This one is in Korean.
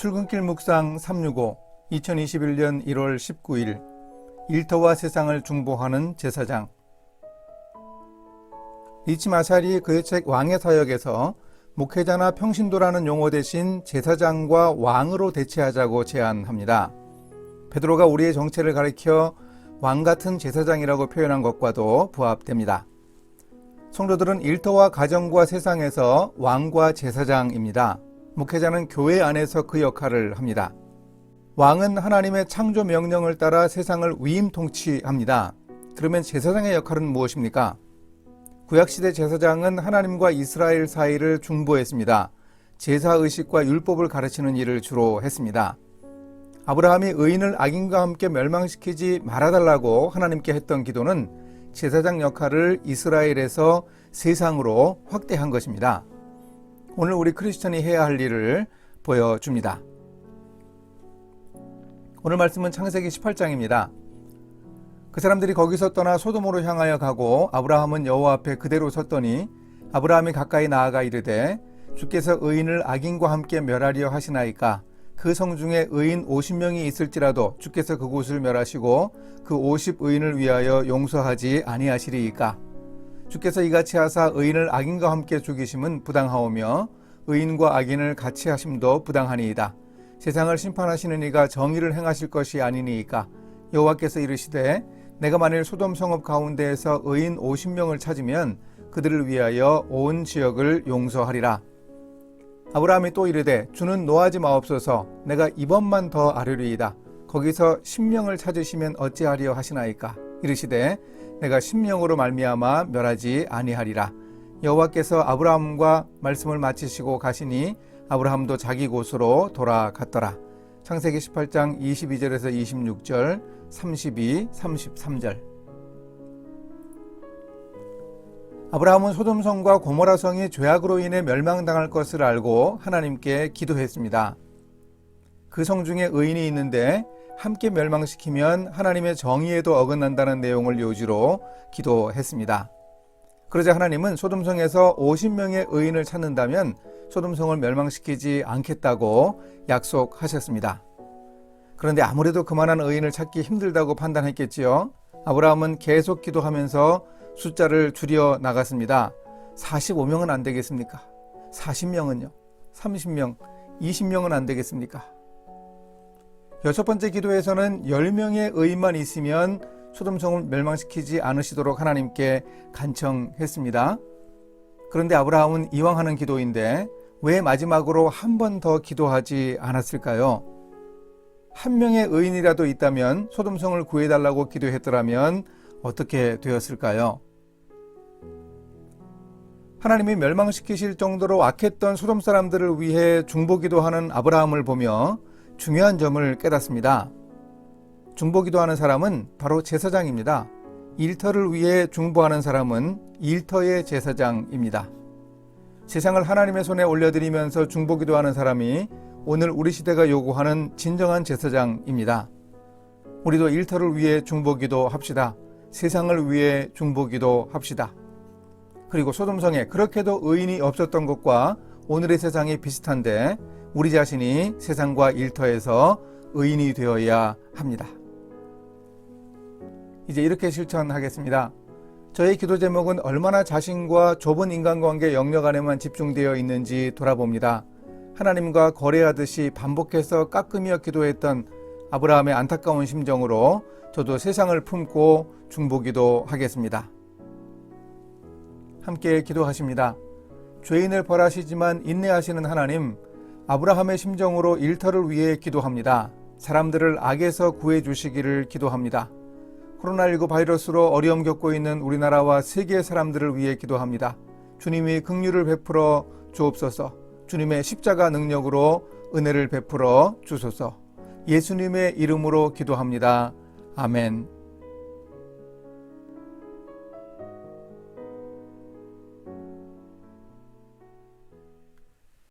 출근길 묵상 365 2021년 1월 19일 일터와 세상을 중보하는 제사장. 리치 마샬이 그의 책 왕의 사역에서 목회자나 평신도라는 용어 대신 제사장과 왕으로 대체하자고 제안합니다. 베드로가 우리의 정체를 가리켜 왕같은 제사장이라고 표현한 것과도 부합됩니다. 성도들은 일터와 가정과 세상에서 왕과 제사장입니다. 목회자는 교회 안에서 그 역할을 합니다. 왕은 하나님의 창조 명령을 따라 세상을 위임 통치합니다. 그러면 제사장의 역할은 무엇입니까? 구약시대 제사장은 하나님과 이스라엘 사이를 중보했습니다. 제사의식과 율법을 가르치는 일을 주로 했습니다. 아브라함이 의인을 악인과 함께 멸망시키지 말아달라고 하나님께 했던 기도는 제사장 역할을 이스라엘에서 세상으로 확대한 것입니다. 오늘 우리 크리스천이 해야 할 일을 보여줍니다. 오늘 말씀은 창세기 18장입니다. 그 사람들이 거기서 떠나 소돔으로 향하여 가고 아브라함은 여호와 앞에 그대로 섰더니 아브라함이 가까이 나아가 이르되 주께서 의인을 악인과 함께 멸하려 하시나이까 그 성 중에 의인 50명이 있을지라도 주께서 그곳을 멸하시고 그 50의인을 위하여 용서하지 아니하시리이까 주께서 이같이 하사 의인을 악인과 함께 죽이심은 부당하오며 의인과 악인을 같이 하심도 부당하니이다. 세상을 심판하시는 이가 정의를 행하실 것이 아니니이까 여호와께서 이르시되 내가 만일 소돔 성읍 가운데에서 의인 50명을 찾으면 그들을 위하여 온 지역을 용서하리라. 아브라함이 또 이르되 주는 노하지 마옵소서 내가 이번만 더 아뢰리이다. 거기서 10명을 찾으시면 어찌하리요 하시나이까 이르시되 내가 10명으로 말미암아 멸하지 아니하리라. 여호와께서 아브라함과 말씀을 마치시고 가시니 아브라함도 자기 곳으로 돌아갔더라. 창세기 18장 22절에서 26절, 32, 33절. 아브라함은 소돔성과 고모라성이 죄악으로 인해 멸망당할 것을 알고 하나님께 기도했습니다. 그 성 중에 의인이 있는데 함께 멸망시키면 하나님의 정의에도 어긋난다는 내용을 요지로 기도했습니다. 그러자 하나님은 소돔성에서 50명의 의인을 찾는다면 소돔성을 멸망시키지 않겠다고 약속하셨습니다. 그런데 아무래도 그만한 의인을 찾기 힘들다고 판단했겠지요. 아브라함은 계속 기도하면서 숫자를 줄여 나갔습니다. 45명은 안 되겠습니까? 40명은요? 30명, 20명은 안 되겠습니까? 여섯 번째 기도에서는 10명의 의인만 있으면 소돔성을 멸망시키지 않으시도록 하나님께 간청했습니다. 그런데 아브라함은 이왕 하는 기도인데 왜 마지막으로 한 번 더 기도하지 않았을까요? 한 명의 의인이라도 있다면 소돔성을 구해달라고 기도했더라면 어떻게 되었을까요? 하나님이 멸망시키실 정도로 악했던 소돔 사람들을 위해 중보기도하는 아브라함을 보며 중요한 점을 깨닫습니다. 중보기도하는 사람은 바로 제사장입니다. 일터를 위해 중보하는 사람은 일터의 제사장입니다. 세상을 하나님의 손에 올려드리면서 중보기도하는 사람이 오늘 우리 시대가 요구하는 진정한 제사장입니다. 우리도 일터를 위해 중보기도 합시다. 세상을 위해 중보기도 합시다. 그리고 소돔성에 그렇게도 의인이 없었던 것과 오늘의 세상이 비슷한데 우리 자신이 세상과 일터에서 의인이 되어야 합니다. 이제 이렇게 실천하겠습니다. 저의 기도 제목은 얼마나 자신과 좁은 인간관계 영역 안에만 집중되어 있는지 돌아봅니다. 하나님과 거래하듯이 반복해서 깎으며 기도했던 아브라함의 안타까운 심정으로 저도 세상을 품고 중보기도 하겠습니다. 함께 기도하십니다. 죄인을 벌하시지만 인내하시는 하나님, 아브라함의 심정으로 일터를 위해 기도합니다. 사람들을 악에서 구해주시기를 기도합니다. 코로나19 바이러스로 어려움 겪고 있는 우리나라와 세계 사람들을 위해 기도합니다. 주님이 긍휼을 베풀어 주옵소서. 주님의 십자가 능력으로 은혜를 베풀어 주소서. 예수님의 이름으로 기도합니다. 아멘.